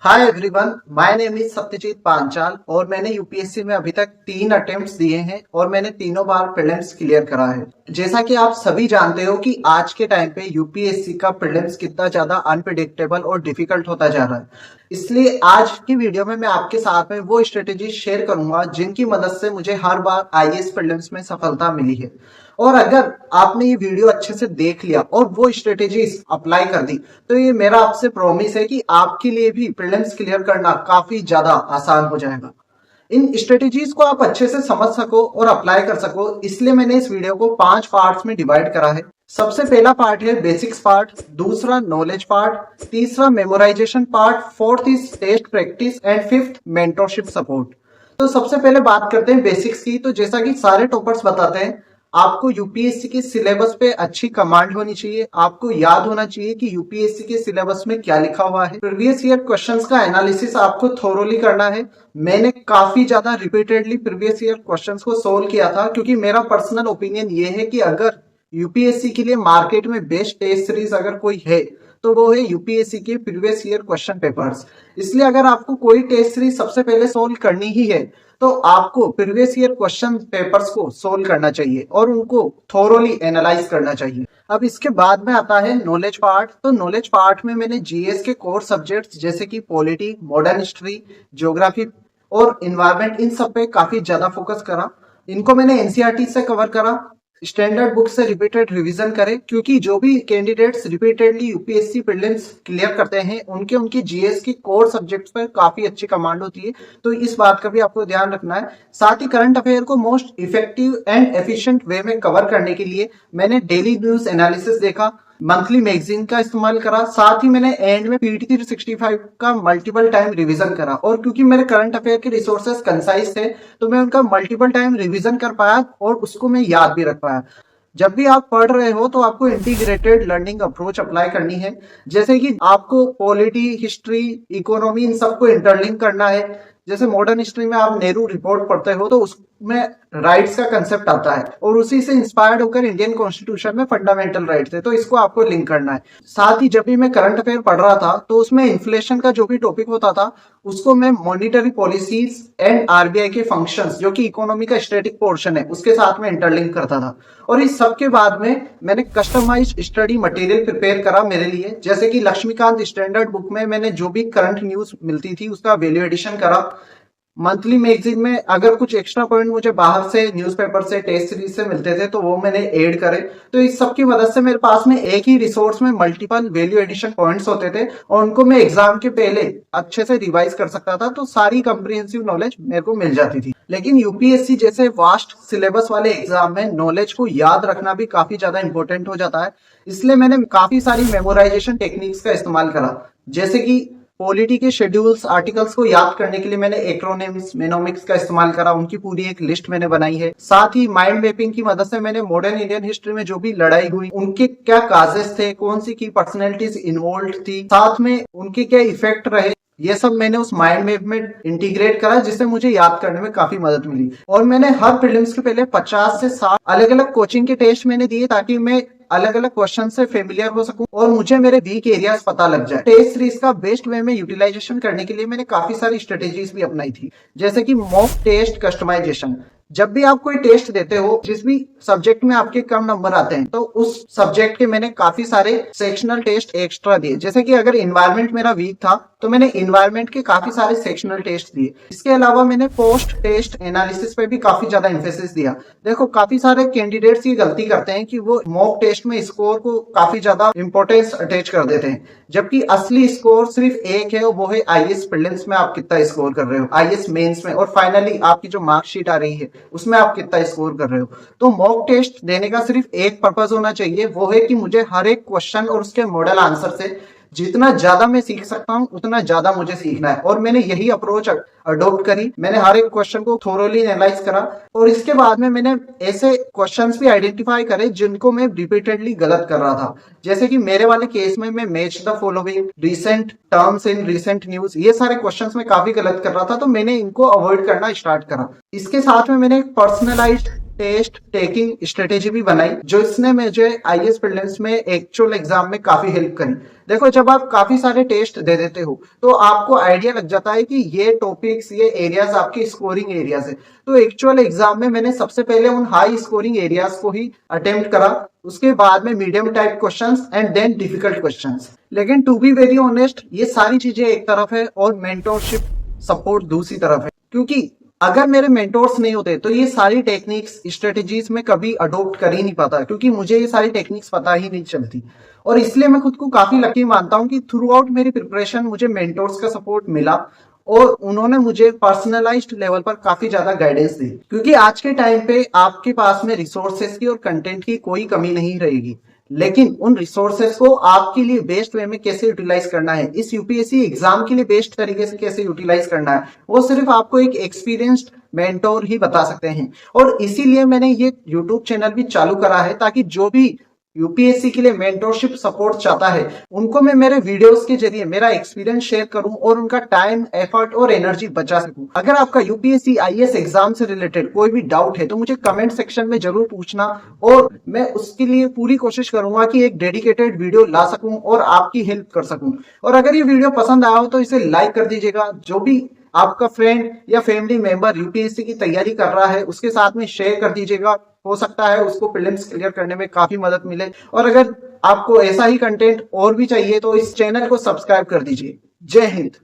Hi everyone, my name is Satyajit Panchal और मैंने UPSC में अभी तक 3 अटेम्प्ट्स दिए हैं और मैंने तीनों बार प्रीलिम्स क्लियर करा है। जैसा कि आप सभी जानते हो कि आज के टाइम पे यूपीएससी का प्रीलिम्स कितना ज्यादा अनप्रिडिक्टेबल और डिफिकल्ट होता जा रहा है। इसलिए आज की वीडियो में मैं आपके साथ में वो स्ट्रेटेजी शेयर करूंगा जिनकी मदद से मुझे हर बार आईएएस प्रीलिम्स में सफलता मिली है। और अगर आपने ये वीडियो अच्छे से देख लिया और वो स्ट्रेटेजीज अप्लाई कर दी तो ये मेरा आपसे प्रॉमिस है कि आपके लिए भी प्रीलिम्स क्लियर करना काफी ज्यादा आसान हो जाएगा। इन स्ट्रेटेजीज को आप अच्छे से समझ सको और अप्लाई कर सको, इसलिए मैंने इस वीडियो को 5 पार्ट्स में डिवाइड करा है। सबसे पहला पार्ट है बेसिक्स पार्ट, दूसरा नॉलेज पार्ट, तीसरा memorisation part, fourth is test practice and fifth mentorship support. तो सबसे पहले बात करते हैं बेसिक्स की। तो जैसा कि सारे टॉपर्स बताते हैं, आपको यूपीएससी के सिलेबस पे अच्छी कमांड होनी चाहिए। आपको याद होना चाहिए कि यूपीएससी के सिलेबस में क्या लिखा हुआ है। प्रीवियस ईयर क्वेश्चंस का एनालिसिस आपको थोरोली करना है। मैंने काफी ज्यादा रिपीटेडली प्रीवियस ईयर क्वेश्चंस को सोल्व किया था, क्योंकि मेरा पर्सनल ओपिनियन ये है कि अगर यूपीएससी के लिए मार्केट में बेस्ट टेस्ट सीरीज अगर कोई है तो वो है यूपीएससी के प्रीवियस ईयर क्वेश्चन पेपर्स। इसलिए अगर आपको कोई टेस्ट सीरीज सबसे पहले सोल्व करनी ही है तो आपको प्रीवियस ईयर क्वेश्चन पेपर्स को सोल्व करना चाहिए और उनको थोरोली एनालाइज करना चाहिए। अब इसके बाद में आता है नॉलेज पार्ट। तो नॉलेज पार्ट में मैंने जीएस के कोर सब्जेक्ट्स जैसे कि पॉलिटी, मॉडर्न हिस्ट्री, ज्योग्राफी और इन्वायरमेंट, इन सब पे काफी ज्यादा फोकस करा। इनको मैंने एनसीईआरटी से कवर करा। स्टैंडर्ड बुक से रिपीटेड रिवीजन करें, क्योंकि जो भी candidates repeatedly UPSC prelims clear करते हैं उनके उनकी जीएस की कोर सब्जेक्ट्स पर काफी अच्छी कमांड होती है। तो इस बात का भी आपको ध्यान रखना है। साथ ही करंट अफेयर को most effective and efficient way में कवर करने के लिए मैंने डेली न्यूज एनालिसिस देखा, मंथली मैगजीन का इस्तेमाल करा, साथ ही मैंने एंड में पीटी 365 का मल्टीपल टाइम रिवीजन करा। और क्योंकि मेरे करंट अफेयर के रिसोर्सेज कंसाइज थे तो मैं उनका मल्टीपल टाइम रिवीजन कर पाया और उसको मैं याद भी रख पाया। जब भी आप पढ़ रहे हो तो आपको इंटीग्रेटेड लर्निंग अप्रोच अप्लाई करनी है। जैसे कि आपको पॉलिटी, हिस्ट्री, इकोनॉमी, इन सबको इंटरलिंक करना है। जैसे मॉडर्न हिस्ट्री में आप नेहरू रिपोर्ट पढ़ते हो तो उसमें राइट्स का कंसेप्ट आता है और उसी से इंस्पायर्ड होकर इंडियन कॉन्स्टिट्यूशन में फंडामेंटल राइट्स है, तो इसको आपको लिंक करना है। साथ ही जब भी मैं करंट अफेयर पढ़ रहा था तो उसमें इन्फ्लेशन का जो भी टॉपिक होता था उसको मैं मॉनिटरी पॉलिसीज एंड आरबीआई के फंक्शंस, जो कि इकोनॉमी का स्टैटिक पोर्शन है, उसके साथ में इंटरलिंक करता था। और इस सब के बाद में मैंने कस्टमाइज्ड स्टडी मटेरियल प्रिपेयर करा मेरे लिए। जैसे कि लक्ष्मीकांत स्टैंडर्ड बुक में मैंने जो भी करंट न्यूज मिलती थी उसका वैल्यू एडिशन करा। मंथली मैगजीन में अगर कुछ एक्स्ट्रा पॉइंट मुझे बाहर से न्यूज़पेपर से, टेस्ट सीरीज से मिलते थे तो वो मैंने ऐड करे। तो इस सब की मदद से मेरे पास में एक ही रिसोर्स में मल्टीपल वैल्यू एडिशन पॉइंट्स होते थे और उनको मैं एग्जाम के पहले अच्छे से रिवाइज कर सकता था, तो सारी कंप्रिहेंसिव नॉलेज मेरे को मिल जाती थी। लेकिन यूपीएससी जैसे वास्ट सिलेबस वाले एग्जाम में नॉलेज को याद रखना भी काफी ज्यादा इंपॉर्टेंट हो जाता है। इसलिए मैंने काफी सारी मेमोराइजेशन टेक्निक्स का इस्तेमाल करा। जैसे कि पॉलिटी के शेड्यूल्स, आर्टिकल्स को याद करने के लिए मैंने एक्रोनिम्स, मेनोमिक्स का इस्तेमाल करा, उनकी पूरी एक लिस्ट मैंने बनाई है। साथ ही माइंड मैपिंग की मदद से मैंने मॉडर्न इंडियन हिस्ट्री में जो भी लड़ाई हुई उनके क्या काजेस थे, कौन सी की पर्सनैलिटीज इन्वॉल्व थी, साथ में उनके क्या इफेक्ट रहे, ये सब मैंने उस माइंड मैप में इंटीग्रेट करा, जिससे मुझे याद करने में काफी मदद मिली। और मैंने हर प्रीलिम्स के पहले 50 से 60 अलग अलग कोचिंग के टेस्ट मैंने दिए, ताकि मैं अलग अलग क्वेश्चन से फेमिलियर हो सकूं और मुझे मेरे वीक एरियाज पता लग जाए। टेस्ट सीरीज का बेस्ट वे में यूटिलाइजेशन करने के लिए मैंने काफी सारी स्ट्रेटेजीज भी अपनाई थी, जैसे कि मॉक टेस्ट कस्टमाइजेशन। जब भी आप कोई टेस्ट देते हो, जिस भी सब्जेक्ट में आपके कम नंबर आते हैं, तो उस सब्जेक्ट के मैंने काफी सारे सेक्शनल टेस्ट एक्स्ट्रा दिए। जैसे कि अगर इन्वायरमेंट मेरा वीक था तो मैंने इन्वायरमेंट के काफी सारे सेक्शनल टेस्ट दिए। इसके अलावा मैंने पोस्ट टेस्ट एनालिसिस पे भी काफी ज्यादा एम्फेसिस दिया। देखो, काफी सारे कैंडिडेट्स ये गलती करते हैं कि वो मॉक टेस्ट में स्कोर को काफी ज्यादा इंपॉर्टेंस अटैच कर देते हैं, जबकि असली स्कोर सिर्फ एक है और वो है आईएएस प्रीलिम्स में आप कितना स्कोर कर रहे हो, आईएएस मेंस में, और फाइनली आपकी जो मार्कशीट आ रही है उसमें आप कितना स्कोर कर रहे हो। तो मॉक टेस्ट देने का सिर्फ एक पर्पस होना चाहिए, वो है कि मुझे हर एक क्वेश्चन और उसके मॉडल आंसर से जितना ज्यादा मैं सीख सकता हूं उतना ज्यादा मुझे सीखना है। और मैंने यही अप्रोच अडॉप्ट करी। मैंने हर एक क्वेश्चन को थोरोली एनालाइज करा और इसके बाद में मैंने ऐसे क्वेश्चंस भी आइडेंटिफाई करे जिनको मैं रिपीटेडली गलत कर रहा था। जैसे कि मेरे वाले केस में मैं match the following, recent terms in recent news, ये सारे क्वेश्चंस में काफी गलत कर रहा था, तो मैंने इनको अवॉइड करना स्टार्ट करा। इसके साथ में मैंने एक पर्सनलाइज्ड टेस्ट टेकिंग स्ट्रेटेजी भी बनाई, जो इसने मुझे आईएएस प्रीलिम्स में एक्चुअल एग्जाम में काफी हेल्प करी। देखो, जब आप काफी सारे टेस्ट दे देते हो तो आपको आइडिया लग जाता है कि ये टॉपिक्स, ये एरियाज आपके स्कोरिंग एरियाज है। तो एक्चुअल एग्जाम में मैंने सबसे पहले उन हाई स्कोरिंग एरियाज को ही अटेम्प्ट करा, उसके बाद में medium type questions and then difficult questions. लेकिन टू बी वेरी ऑनेस्ट, ये सारी चीजें एक तरफ है और मेंटोरशिप सपोर्ट दूसरी तरफ है, क्योंकि अगर मेरे मेंटोर्स नहीं होते तो ये सारी टेक्निक्स स्ट्रेटेजीज में कभी अडोप्ट कर ही नहीं पाता, क्योंकि मुझे ये सारी टेक्निक्स पता ही नहीं चलती। और इसलिए मैं खुद को काफी लकी मानता हूँ कि थ्रू आउट मेरी प्रिपरेशन मुझे मेंटोर्स का सपोर्ट मिला और उन्होंने मुझे पर्सनलाइज्ड लेवल पर काफी ज्यादा गाइडेंस दी। क्योंकि आज के टाइम पे आपके पास में रिसोर्सेस की और कंटेंट की कोई कमी नहीं रहेगी, लेकिन उन रिसोर्सेस को आपके लिए बेस्ट वे में कैसे यूटिलाइज करना है, इस यूपीएससी एग्जाम के लिए बेस्ट तरीके से कैसे यूटिलाइज करना है, वो सिर्फ आपको एक एक्सपीरियंस्ड मेंटोर ही बता सकते हैं। और इसीलिए मैंने ये यूट्यूब चैनल भी चालू करा है, ताकि जो भी यूपीएससी के लिए मेंटोरशिप सपोर्ट चाहता है उनको मैं मेरे वीडियोस के जरिए मेरा एक्सपीरियंस शेयर करूं और उनका टाइम, एफर्ट और एनर्जी बचा सकूं। अगर आपका यूपीएससी आईएएस एग्जाम से रिलेटेड कोई भी डाउट है तो मुझे कमेंट सेक्शन में जरूर पूछना, और मैं उसके लिए पूरी कोशिश करूंगा कि एक डेडिकेटेड वीडियो ला सकूं और आपकी हेल्प कर सकूं। और अगर ये वीडियो पसंद आया हो तो इसे लाइक कर दीजिएगा। जो भी आपका फ्रेंड या फैमिली मेंबर यूपीएससी की तैयारी कर रहा है उसके साथ में शेयर कर दीजिएगा, हो सकता है उसको प्रीलिम्स क्लियर करने में काफी मदद मिले। और अगर आपको ऐसा ही कंटेंट और भी चाहिए तो इस चैनल को सब्सक्राइब कर दीजिए। जय हिंद।